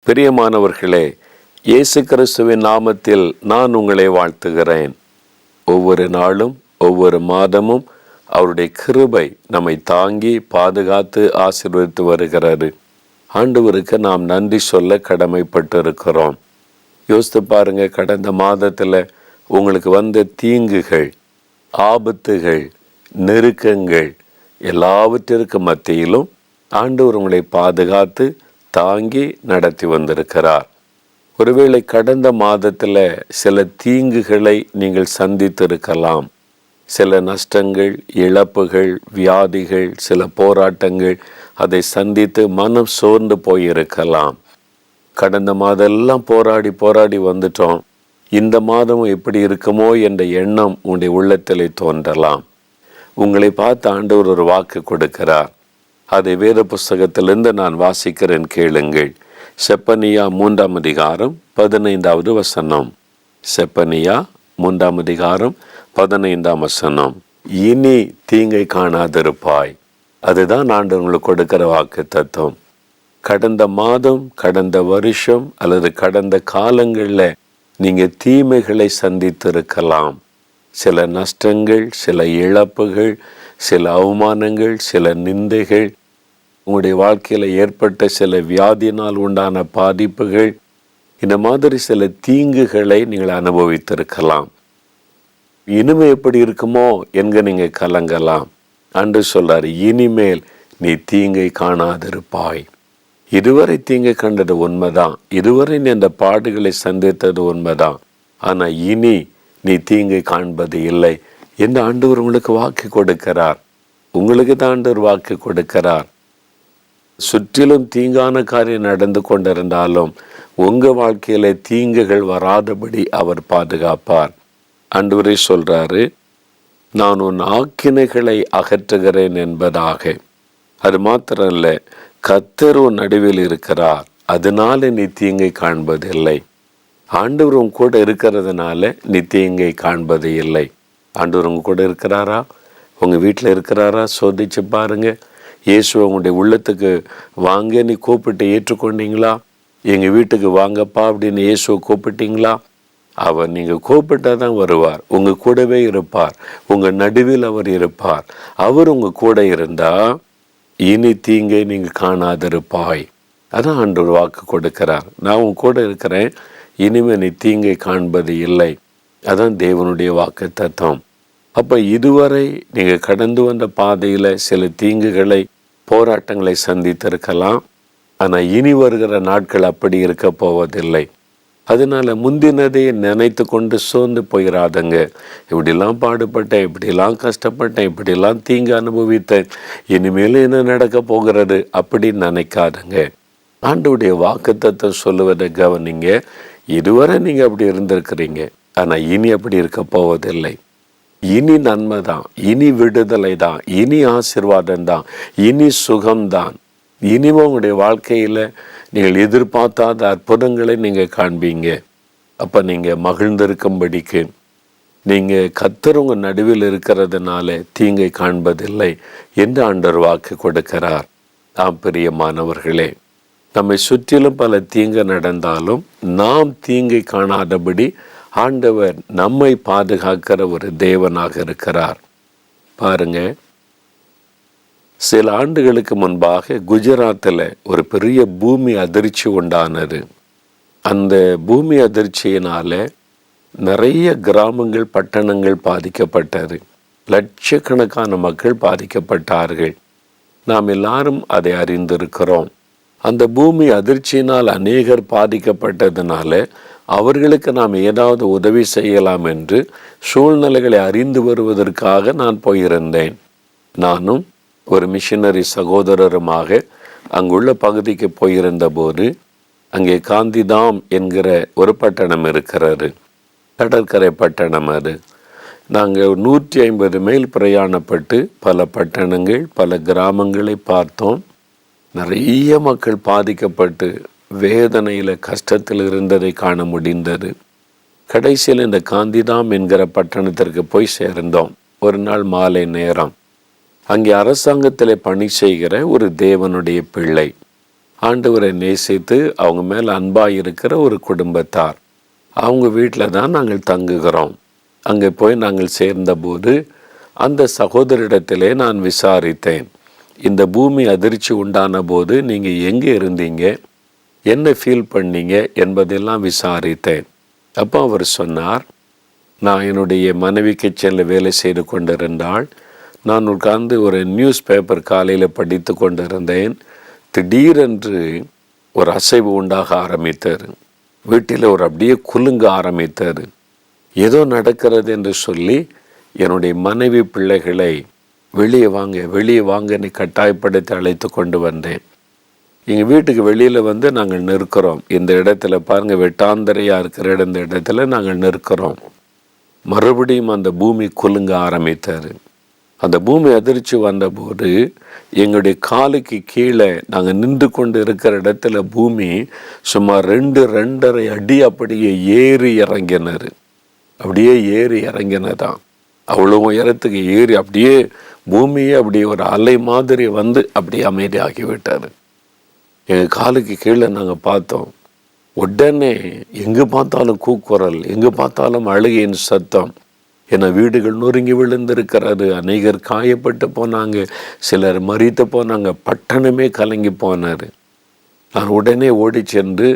பிரியமானவர்களே, இயேசு கிறிஸ்துவின் நாமத்தில் நான் உங்களை வாழ்த்துகிறேன். ஒவ்வொரு நாளும் ஒவ்வொரு மாதமும் அவருடைய கிருபை நம்மை தாங்கி பாதுகாத்து ஆசீர்வதித்து வருகிறது. ஆண்டவருக்கு நாம் நன்றி சொல்ல கடமைப்பட்டு இருக்கிறோம். யோசித்து பாருங்க, கடந்த மாதத்தில் உங்களுக்கு வந்த தீங்குகள், ஆபத்துகள், நெருக்கங்கள் எல்லாவற்றிற்கு மத்தியிலும் ஆண்டவர் உங்களை பாதுகாத்து தாங்கி நடத்தி வந்திருக்கிறார். ஒருவேளை கடந்த மாதத்தில் சில தீங்குகளை நீங்கள் சந்தித்திருக்கலாம். சில நஷ்டங்கள், இழப்புகள், வியாதிகள், சில போராட்டங்கள், அதை சந்தித்து மனம் சோர்ந்து போயிருக்கலாம். கடந்த மாதம் எல்லாம் போராடி வந்துட்டோம், இந்த மாதமும் எப்படி இருக்குமோ என்ற எண்ணம் உங்களுடைய உள்ளத்திலே தோன்றலாம். உங்களை பார்த்து ஆண்டவர் ஒரு வாக்கு கொடுக்கிறார். அதை வேத புஸ்தகத்திலிருந்து நான் வாசிக்கிறேன், கேளுங்கள். செப்பனியா 3ஆம் அதிகாரம் 15வது வசனம். செப்பனியா 3ஆம் அதிகாரம் 15ஆம் வசனம். இனி தீங்கை காணாதிருப்பாய். அதுதான் ஆண்டவர் உங்களுக்கு கொடுக்கிற வாக்கு தத்துவம். கடந்த மாதம், கடந்த வருஷம் அல்லது கடந்த காலங்களில் நீங்கள் தீமைகளை சந்தித்திருக்கலாம். சில நஷ்டங்கள், சில இழப்புகள், சில அவமானங்கள், சில நிந்தைகள், உங்களுடைய வாழ்க்கையில் ஏற்பட்ட சில வியாதியினால் உண்டான பாதிப்புகள், இந்த மாதிரி சில தீங்குகளை நீங்கள் அனுபவித்திருக்கலாம். இனிமே எப்படி இருக்குமோ என்க நீங்கள் கலங்கலாம். அன்று சொல்றாரு, இனிமேல் நீ தீங்கை காணாதிருப்பாய். இதுவரை தீங்கை கண்டது உண்மைதான், இதுவரை நீ அந்த பாடுகளை சந்தித்தது உண்மைதான், ஆனால் இனி நீ தீங்கை காண்பது இல்லை என்று ஆண்டவர் உங்களுக்கு வாக்கு கொடுக்கிறார். உங்களுக்கு தான் ஆண்டவர் வாக்கு கொடுக்கிறார். சுற்றிலும் தீங்கான காரியம் நடந்து கொண்டிருந்தாலும் உங்கள் வாழ்க்கையில தீங்குகள் வராதபடி அவர் பாதுகாப்பார். ஆண்டவரே சொல்றாரு, நான் உன் ஆக்கினைகளை அகற்றுகிறேன் என்பதாக. அது மாத்திரம் இல்லை, கர்த்தர் உன் நடுவில் இருக்கிறார், அதனால நீ தீங்கை காண்பதில்லை. ஆண்டவர் உன் கூட இருக்கிறதுனால நீ தீங்கை காண்பது இல்லை. ஆண்டவர் உங்க கூட இருக்கிறாரா? உங்கள் வீட்டில் இருக்கிறாரா? சோதிச்சு பாருங்க. இயேசுவை உங்களுடைய உள்ளத்துக்கு வாங்க நீ கூப்பிட்டு ஏற்றுக்கொண்டீங்களா? எங்கள் வீட்டுக்கு வாங்கப்பா அப்படின்னு இயேசுவை கூப்பிட்டீங்களா? அவர் நீங்கள் கூப்பிட்டா தான் வருவார், உங்கள் கூடவே இருப்பார், உங்கள் நடுவில் அவர் இருப்பார். அவர் உங்கள் கூட இருந்தால் இனி தீங்கை நீங்கள் காணாதிருப்பாய். அதான் ஆண்டவர் வாக்கு கொடுக்கிறார். நான் உன் கூட இருக்கிறேன், இனிமேல் நீ தீங்கை காண்பது இல்லை. அதான் தேவனுடைய வாக்கு தத்துவம். அப்போ இதுவரை நீங்கள் கடந்து வந்த பாதையில் சில தீங்குகளை, போராட்டங்களை சந்தித்திருக்கலாம். ஆனால் இனி வருகிற நாட்கள் அப்படி இருக்க போவதில்லை. அதனால முந்தினதை நினைத்து கொண்டு சோர்ந்து போயிடாதங்க. இப்படிலாம் பாடுபட்டேன், இப்படிலாம் கஷ்டப்பட்டேன், இப்படிலாம் தீங்கு அனுபவித்தேன், இனிமேல் என்ன நடக்க போகிறது அப்படின்னு நினைக்காதங்க. ஆண்டவருடைய வாக்குத்தத்தத்தை சொல்லுவதை கவனிங்க. இதுவரை நீங்கள் அப்படி இருந்திருக்கிறீங்க, ஆனால் இனி அப்படி இருக்க போவதில்லை. இனி நன்மை தான், இனி விடுதலை தான், இனி ஆசீர்வாதம் தான், இனி சுகம்தான். இனிமே உங்களுடைய வாழ்க்கையில் நீங்கள் எதிர்பார்த்தாத அற்புதங்களை நீங்கள் காண்பீங்க. அப்போ நீங்கள் மகிழ்ந்திருக்கும்படிக்கு நீங்கள் கர்த்தர் உங்கள் நடுவில் இருக்கிறதுனால தீங்கை காண்பதில்லை என்று ஆண்டவர் வாக்கு கொடுக்கிறார். பிரியமானவர்களே, நம்மை சுற்றிலும் பல தீங்கு நடந்தாலும் நாம் தீங்கை காணாதபடி ஆண்டவர் நம்மை பாதுகாக்கிற ஒரு தேவனாக இருக்கிறார். பாருங்க, சில ஆண்டுகளுக்கு முன்பாக குஜராத்தில் ஒரு பெரிய பூமி அதிர்ச்சி உண்டானது. அந்த பூமி அதிர்ச்சியினால நிறைய கிராமங்கள், பட்டணங்கள் பாதிக்கப்பட்டது. லட்சக்கணக்கான மக்கள் பாதிக்கப்பட்டார்கள். நாம் எல்லாரும் அதை அறிந்திருக்கிறோம். அந்த பூமி அதிர்ச்சியினால் அநேகர் பாதிக்கப்பட்டதுனால அவர்களுக்கு நாம் ஏதாவது உதவி செய்யலாம் என்று சூழ்நிலைகளை அறிந்து வருவதற்காக நான் போயிருந்தேன். நானும் ஒரு மிஷனரி சகோதரருமாக அங்குள்ள பகுதிக்கு போயிருந்த போது, அங்கே காந்திதாம் என்கிற ஒரு பட்டணம் இருக்கிறது, கடற்கரை பட்டணம். அது நாங்கள் 150 மைல் பிரயாணப்பட்டு பல பட்டணங்கள், பல கிராமங்களை பார்த்தோம். நிறைய மக்கள் பாதிக்கப்பட்டு வேதனையில், கஷ்டத்தில் இருந்ததை காண முடிந்தது. கடைசியில் இந்த காந்திதாம் என்கிற பட்டணத்திற்கு போய் சேர்ந்தோம். ஒரு நாள் மாலை நேரம். அங்கே அரசாங்கத்தில் பணி செய்கிற ஒரு தேவனுடைய பிள்ளை, ஆண்டவரை நேசித்து அவங்க மேலே அன்பாக இருக்கிற ஒரு குடும்பத்தார். அவங்க வீட்டில் தான் நாங்கள் தங்குகிறோம். அங்கே போய் நாங்கள் சேர்ந்தபோது அந்த சகோதரிடத்திலே நான் விசாரித்தேன், இந்த பூமி அதிர்ச்சி உண்டான போது நீங்கள் எங்கே இருந்தீங்க, என்ன ஃபீல் பண்ணீங்க என்பதெல்லாம் விசாரித்தேன். அப்போ அவர் சொன்னார், நான் என்னுடைய மனைவிக்கு செல்ல வேலை செய்து கொண்டிருந்தாள். நான் உட்கார்ந்து ஒரு நியூஸ் பேப்பர் காலையில் படித்து கொண்டிருந்தேன். திடீரென்று ஒரு அசைவு உண்டாக ஆரம்பித்தார். வீட்டில் ஒரு அப்படியே குலுங்க ஆரம்பித்தார். ஏதோ நடக்கிறது என்று சொல்லி என்னுடைய மனைவி பிள்ளைகளை வெளியே வாங்கன்னு கட்டாயப்படுத்தி அழைத்து கொண்டு வந்தேன். எங்கள் வீட்டுக்கு வெளியில் வந்து நாங்கள் நிற்கிறோம். இந்த இடத்துல பாருங்கள், வெட்டாந்தரையாக இருக்கிற இந்த இடத்துல நாங்கள் நிற்கிறோம். மறுபடியும் அந்த பூமி குலுங்க ஆரம்பித்தார். அந்த பூமி அதிர்ச்சி வந்தபோது எங்களுடைய காலுக்கு கீழே நாங்கள் நின்று கொண்டு இருக்கிற இடத்துல பூமி சுமார் 2-2.5 அடி அப்படியே ஏறி இறங்கினார். அப்படியே ஏறி இறங்கினதான். அவ்வளோ உயரத்துக்கு ஏறி அப்படியே பூமியே அப்படியே ஒரு அலை மாதிரி வந்து அப்படியே அமைதியாகிவிட்டார். எங்கள் காலுக்கு கீழே நாங்கள் பார்த்தோம். உடனே எங்கே பார்த்தாலும் கூக்குரல், எங்கே பார்த்தாலும் அழுகையின் சத்தம். ஏன்னா வீடுகள் நொறுங்கி விழுந்திருக்கிறது. அநேகர் காயப்பட்டு போனாங்க, சிலர் மறித்து போனாங்க, பட்டணமே கலங்கி போனார். நான் உடனே ஓடி சென்று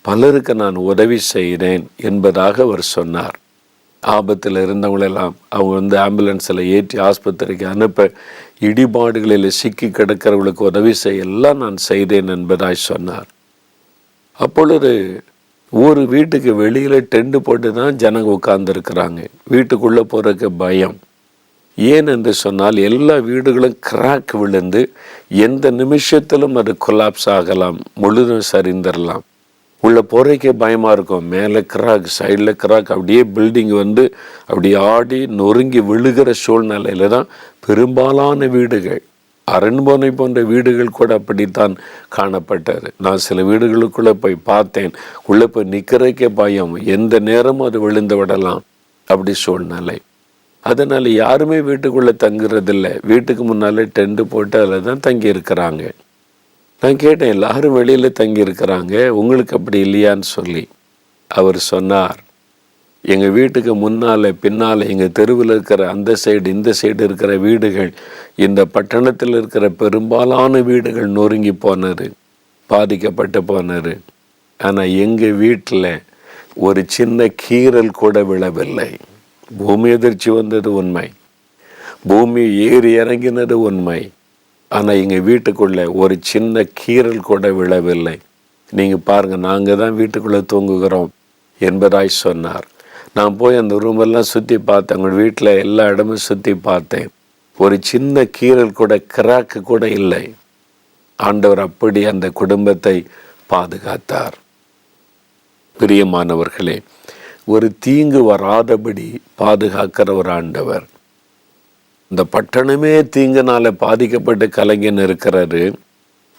பலருக்கு நான் உதவி செய்கிறேன் என்பதாக அவர் சொன்னார். ஆபத்தில் இருந்தவங்களெல்லாம் அவங்க வந்து ஆம்புலன்ஸில் ஏற்றி ஆஸ்பத்திரிக்கு அனுப்ப, இடிபாடுகளில் சிக்கி கிடக்கிறவங்களுக்கு உதவி செய்ய எல்லாம் நான் செய்தேன் என்பதாய் சொன்னார். அப்பொழுது ஒரு வீட்டுக்கு வெளியில் டென்ட் போட்டு தான் ஜனங்க உட்கார்ந்துருக்கிறாங்க. வீட்டுக்குள்ளே போகிறதுக்கு பயம். ஏன் என்று சொன்னால் எல்லா வீடுகளும் கிராக் விழுந்து எந்த நிமிஷத்திலும் அது கொலாப்ஸ் ஆகலாம், முழுதும் சரிந்துடலாம். உள்ள போகிறக்கே பயமாக இருக்கும். மேலே கிராக், சைடில் கிராக், அப்படியே பில்டிங் வந்து அப்படி ஆடி நொறுங்கி விழுகிற சூழ்நிலையில் தான் பெரும்பாலான வீடுகள். அரண்மனை போன்ற வீடுகள் கூட அப்படித்தான் காணப்பட்டார். நான் சில வீடுகளுக்குள்ளே போய் பார்த்தேன். உள்ளே போய் நிற்கிறதுக்கே பயம், எந்த நேரமும் அது விழுந்து விடலாம் அப்படி சூழ்நிலை. அதனால் யாருமே வீட்டுக்குள்ளே தங்குறதில்லை. வீட்டுக்கு முன்னாலே டென்ட் போட்டு அதில் தான் தங்கி இருக்கிறாங்க. நான் கேட்டேன், எல்லாரும் வெளியில் தங்கி இருக்கிறாங்க, உங்களுக்கு அப்படி இல்லையான்னு சொல்லி. அவர் சொன்னார், எங்கள் வீட்டுக்கு முன்னால் பின்னால் எங்கள் தெருவில் இருக்கிற அந்த சைடு இந்த சைடு இருக்கிற வீடுகள், இந்த பட்டணத்தில் இருக்கிற பெரும்பாலான வீடுகள் நொறுங்கி போனது, பாதிக்கப்பட்டு போனது. ஆனால் எங்கள் வீட்டில் ஒரு சின்ன கீறல் கூட விழவில்லை. பூமி எதிர்ச்சி வந்தது உண்மை, பூமி ஏறி இறங்கினது உண்மை. ஆனால் எங்கள் வீட்டுக்குள்ளே ஒரு சின்ன கீறல் கூட விழவில்லை. நீங்கள் பாருங்கள், நாங்கள் தான் வீட்டுக்குள்ளே தூங்குகிறோம் என்பதாய் சொன்னார். நான் போய் அந்த ரூமெல்லாம் சுற்றி பார்த்தேன். எங்கள் வீட்டில் எல்லா இடமும் சுற்றி பார்த்தேன். ஒரு சின்ன கீறல் கூட, கிராக்கு கூட இல்லை. ஆண்டவர் அப்படி அந்த குடும்பத்தை பாதுகாத்தார். பிரியமானவர்களே, ஒரு தீங்கு வராதபடி பாதுகாக்கிற ஒரு ஆண்டவர். இந்த பட்டணமே தீங்குனால பாதிக்கப்பட்டு கலங்கின்னு இருக்கிறாரு.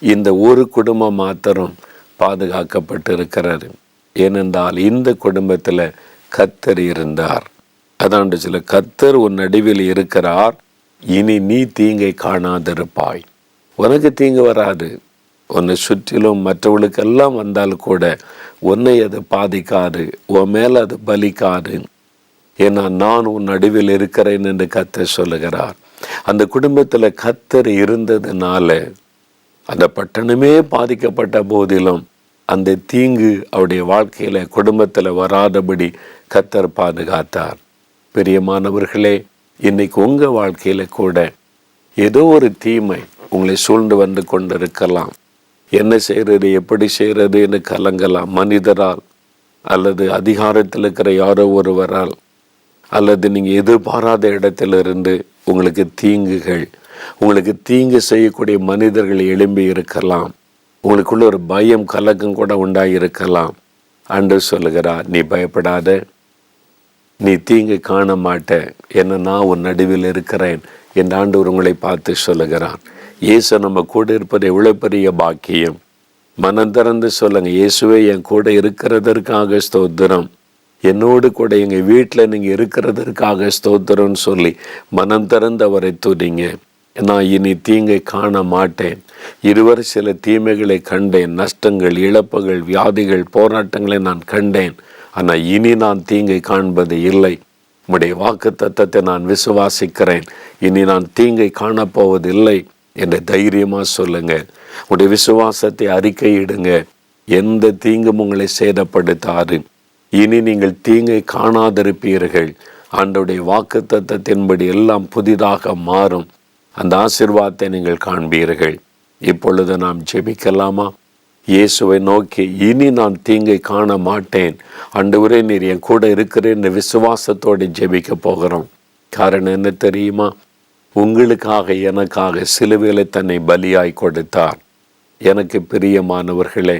இந்த ஒரு குடும்பம் மாத்திரம் பாதுகாக்கப்பட்டு இருக்கிறாரு. ஏனென்றால் இந்த குடும்பத்தில் கர்த்தர் இருந்தார். அதாண்டு சில கர்த்தர் உன் நடுவில் இருக்கிறார், இனி நீ தீங்கை காணாதிருப்பாய். உனக்கு தீங்கு வராது. உன்னை சுற்றிலும் மற்றவர்களுக்கெல்லாம் வந்தால் கூட உன்னை அது பாதிக்காது, உன் மேலே அது பலிக்காது. ஏன்னா நான் உன் நடுவில் இருக்கிறேன் என்று கர்த்தர் சொல்லுகிறார். அந்த குடும்பத்தில் கர்த்தர் இருந்ததுனால அந்த பட்டணமே பாதிக்கப்பட்ட போதிலும் அந்த தீங்கு அவருடைய வாழ்க்கையில குடும்பத்தில் வராதபடி கர்த்தர் பாதுகாத்தார். பிரியமானவர்களே, இன்னைக்கு உங்கள் வாழ்க்கையில கூட ஏதோ ஒரு தீமை உங்களை சூழ்ந்து வந்து கொண்டிருக்கலாம். என்ன செய்கிறது, எப்படி செய்கிறது என்று கலங்கலாம். மனிதரால் அல்லது அதிகாரத்தில் இருக்கிற யாரோ ஒருவரால் அல்லது நீங்கள் எதிர்பாராத இடத்திலிருந்து உங்களுக்கு தீங்குகள், உங்களுக்கு தீங்கு செய்யக்கூடிய மனிதர்கள் எழும்பி இருக்கலாம். உங்களுக்குள்ள ஒரு பயம் கலக்கம் கூட உண்டாயிருக்கலாம். ஆண்டவர் சொல்லுகிறார், நீ பயப்படாத, நீ தீங்கு காண மாட்ட, என்ன நான் உன் நடுவில் இருக்கிறேன் என்று ஆண்டவர் உங்களை பார்த்து சொல்லுகிறார். இயேசு நம்ம கூட இருப்பது எவ்வளவு பெரிய பாக்கியம். மனம் திறந்து சொல்லுங்க, இயேசுவே என் கூட இருக்கிறதற்காக ஸ்தோத்திரம், என்னோடு கூட எங்கள் வீட்டில் நீங்கள் இருக்கிறதற்காக ஸ்தோத்திரம்னு சொல்லி மனம் திறந்து அவரை துதிங்க. நான் இனி தீங்கை காண மாட்டேன். இருவர் சில தீமைகளை கண்டேன், நஷ்டங்கள், இழப்புகள், வியாதிகள், போராட்டங்களை நான் கண்டேன். ஆனால் இனி நான் தீங்கை காண்பது இல்லை. உம்முடைய வாக்கு தத்தத்தை நான் விசுவாசிக்கிறேன். இனி நான் தீங்கை காணப்போவதில்லை என்று தைரியமாக சொல்லுங்க. உடைய விசுவாசத்தை அறிக்கையிடுங்க. எந்த தீங்கும் உங்களை சேதப்படுத்தாது. இனி நீங்கள் தீங்கை காணாதிருப்பீர்கள். ஆண்டவருடைய வாக்கு தத்தத்தின்படி எல்லாம் புதிதாக மாறும். அந்த ஆசீர்வாதத்தை நீங்கள் காண்பீர்கள். இப்பொழுது நாம் ஜெபிக்கலாமா? இயேசுவை நோக்கி, இனி நான் தீங்கை காண மாட்டேன். ஆண்டவரே, நீர் என் கூட இருக்கிறேன்னு விசுவாசத்தோடு ஜெபிக்க போகிறோம். காரணம் என்ன தெரியுமா? உங்களுக்காக எனக்காக சிலுவையிலே தன்னை பலியாய் கொடுத்தார். எனக்கு பிரியமானவர்களே,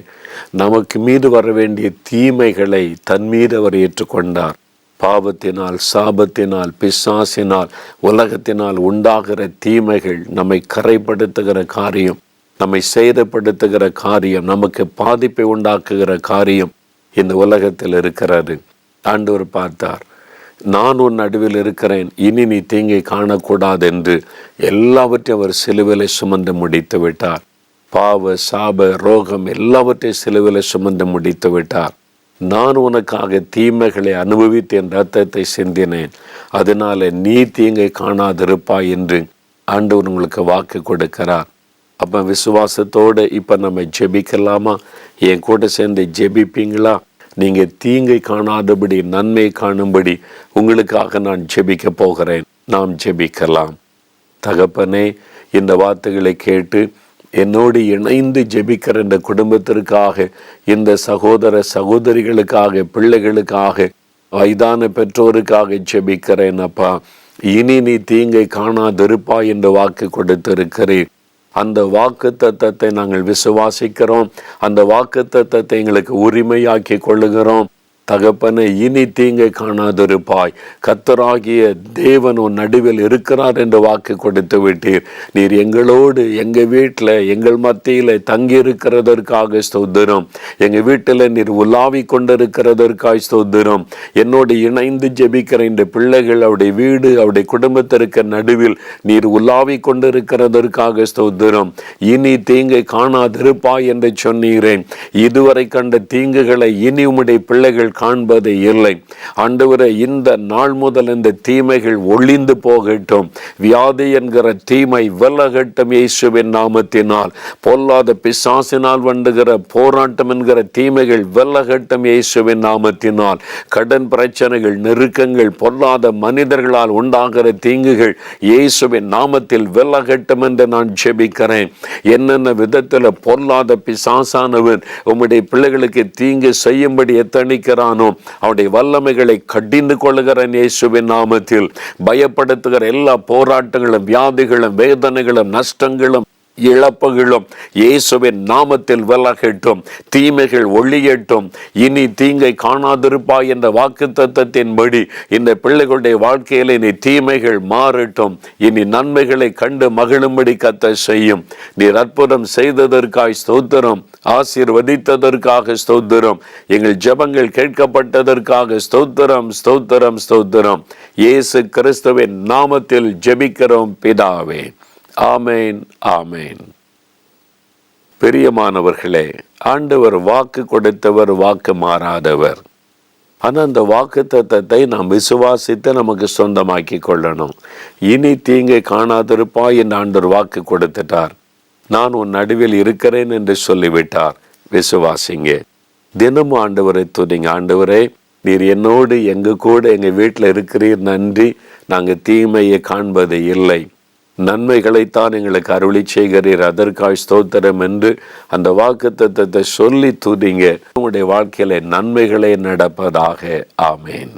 நமக்கு மீது வர வேண்டிய தீமைகளை தன் மீது அவர் ஏற்றுக்கொண்டார். பாவத்தினால், சாபத்தினால், பிசாசினால், உலகத்தினால் உண்டாகிற தீமைகள், நம்மை கரைப்படுத்துகிற காரியம், நம்மை சேதப்படுத்துகிற காரியம், நமக்கு பாதிப்பை உண்டாக்குகிற காரியம் இந்த உலகத்தில் இருக்கிறது. ஆண்டவர் பார்த்தார், நான் உன் நடுவில் இருக்கிறேன், இனி நீ தீங்கை காணக்கூடாது என்று எல்லாவற்றையும் அவர் சிலுவையிலே சுமந்து முடித்து விட்டார். பாவ, சாப, ரோகம் எல்லாவற்றையும் சிலுவையிலே சுமந்து முடித்து விட்டார். நான் உனக்காக தீமைகளை அனுபவித்து என் ரத்தத்தை சிந்தினேன், அதனால நீ தீங்கை காணாதிருப்பாய் என்று ஆண்டவர் உங்களுக்கு வாக்கு கொடுக்கிறார். அப்போ விசுவாசத்தோடு இப்போ நம்ம ஜெபிக்கலாமா? என் கூட சேர்ந்து ஜெபிப்பீங்களா? நீங்கள் தீங்கை காணாதபடி நன்மை காணும்படி உங்களுக்காக நான் ஜெபிக்க போகிறேன். நாம் ஜெபிக்கலாம். தகப்பனே, இந்த வார்த்தைகளை கேட்டு என்னோடு இணைந்து ஜெபிக்கிற இந்த குடும்பத்திற்காக, இந்த சகோதர சகோதரிகளுக்காக, பிள்ளைகளுக்காக, வயதான பெற்றோருக்காக ஜெபிக்கிறேன். அப்பா, இனி நீ தீங்கை காணாதிருப்பாய் என்று வாக்கு கொடுத்திருக்கிறேன். அந்த வாக்கு தத்தத்தை நாங்கள் விசுவாசிக்கிறோம். அந்த வாக்கு தத்தத்தை எங்களுக்கு உரிமையாக்கி கொள்ளுகிறோம். தகப்பனை, இனி தீங்கை காணாதிருப்பாய். கர்த்தராகிய தேவன் உன் நடுவில் இருக்கிறார் என்று வாக்கு கொடுத்து விட்டீர். நீர் எங்களோடு, எங்கள் வீட்டில், எங்கள் மத்தியில் தங்கி இருக்கிறதற்காக ஸ்தோத்திரம். எங்கள் வீட்டில் நீர் உலாவி கொண்டிருக்கிறதற்காக ஸ்தோத்திரம். என்னோடு இணைந்து ஜெபிக்கிற இந்த பிள்ளைகள், அவருடைய வீடு, அவருடைய குடும்பத்திற்கு நடுவில் நீர் உலாவி கொண்டிருக்கிறதற்காக ஸ்தோத்திரம். இனி தீங்கை காணாதிருப்பாய் என்று சொன்னீரேன். இதுவரை கண்ட தீங்குகளை இனி உம்முடைய பிள்ளைகள் காண்பது இல்லை. ஆண்டவரே, இந்த நாள் முதல் இந்த தீமைகள் ஒளிந்து போகட்டும். வியாதி என்கிற தீமை விலகட்டும் இயேசுவின் நாமத்தினால். பொல்லாத பிசாசினால் வந்துகிற போராட்டம் என்கிற தீமைகள் விலகட்டும் இயேசுவின் நாமத்தினால். கடன் பிரச்சனைகள், நெருக்கங்கள், பொல்லாத மனிதர்களால் உண்டாகிற தீங்குகள் இயேசுவின் நாமத்தில் விலகட்டும் என்று நான் ஜெபிக்கிறேன். என்னென்ன விதத்தில் பொல்லாத பிசாசானவன் உம்முடைய பிள்ளைகளுக்கு தீங்கு செய்யும்படி எத்தனிக்கிறான், அவருடைய வல்லமைகளை கடிந்து கொள்ளுகிற இயேசுவின் நாமத்தில். பயப்படுத்துகிற எல்லா போராட்டங்களும், வியாதிகளும், வேதனைகளும், நஷ்டங்களும், இழப்புகளும் இயேசுவின் நாமத்தில் விலகட்டும். தீமைகள் ஒளியட்டும். இனி தீங்கை காணாதிருப்பாய் என்ற வாக்குத்தத்தத்தின்படி இந்த பிள்ளைகளுடைய வாழ்க்கையில இனி தீமைகள் மாறட்டும். இனி நன்மைகளை கண்டு மகிழும்படி கர்த்தர் செய்யும். நீர் அற்புதம் செய்ததற்காய் ஸ்தோத்திரம். ஆசீர்வதித்ததற்காக ஸ்தோத்திரம். எங்கள் ஜெபங்கள் கேட்கப்பட்டதற்காக ஸ்தோத்திரம், ஸ்தோத்திரம், ஸ்தோத்திரம். இயேசு கிறிஸ்துவின் நாமத்தில் ஜெபிக்கிறோம் பிதாவே. ஆமேன், ஆமேன். பிரியமானவர்களே, ஆண்டவர் வாக்கு கொடுத்தவர், வாக்கு மாறாதவர். ஆனால் அந்த வாக்கு தத்தத்தை நாம் விசுவாசித்து நமக்கு சொந்தமாக்கி கொள்ளணும். இனி தீங்கை காணாதிருப்பாய் என்று ஆண்டவர் வாக்கு கொடுத்துட்டார். நான் உன் நடுவில் இருக்கிறேன் என்று சொல்லிவிட்டார். விசுவாசிங்க. தினமும் ஆண்டவரை துதிங்க. ஆண்டவரே, நீர் என்னோடு எங்க கூட எங்கள் வீட்டில் இருக்கிறீர், நன்றி. நாங்கள் தீமையை காண்பது இல்லை, நன்மைகளைத்தான் எங்களுக்கு அருளி செய்கிறீர், அதற்காய் ஸ்தோத்திரம் என்று அந்த வாக்குத்தத்தத்தை சொல்லி துதிங்க. உங்களுடைய வாழ்க்கையில நன்மைகளே நடப்பதாக. ஆமேன்.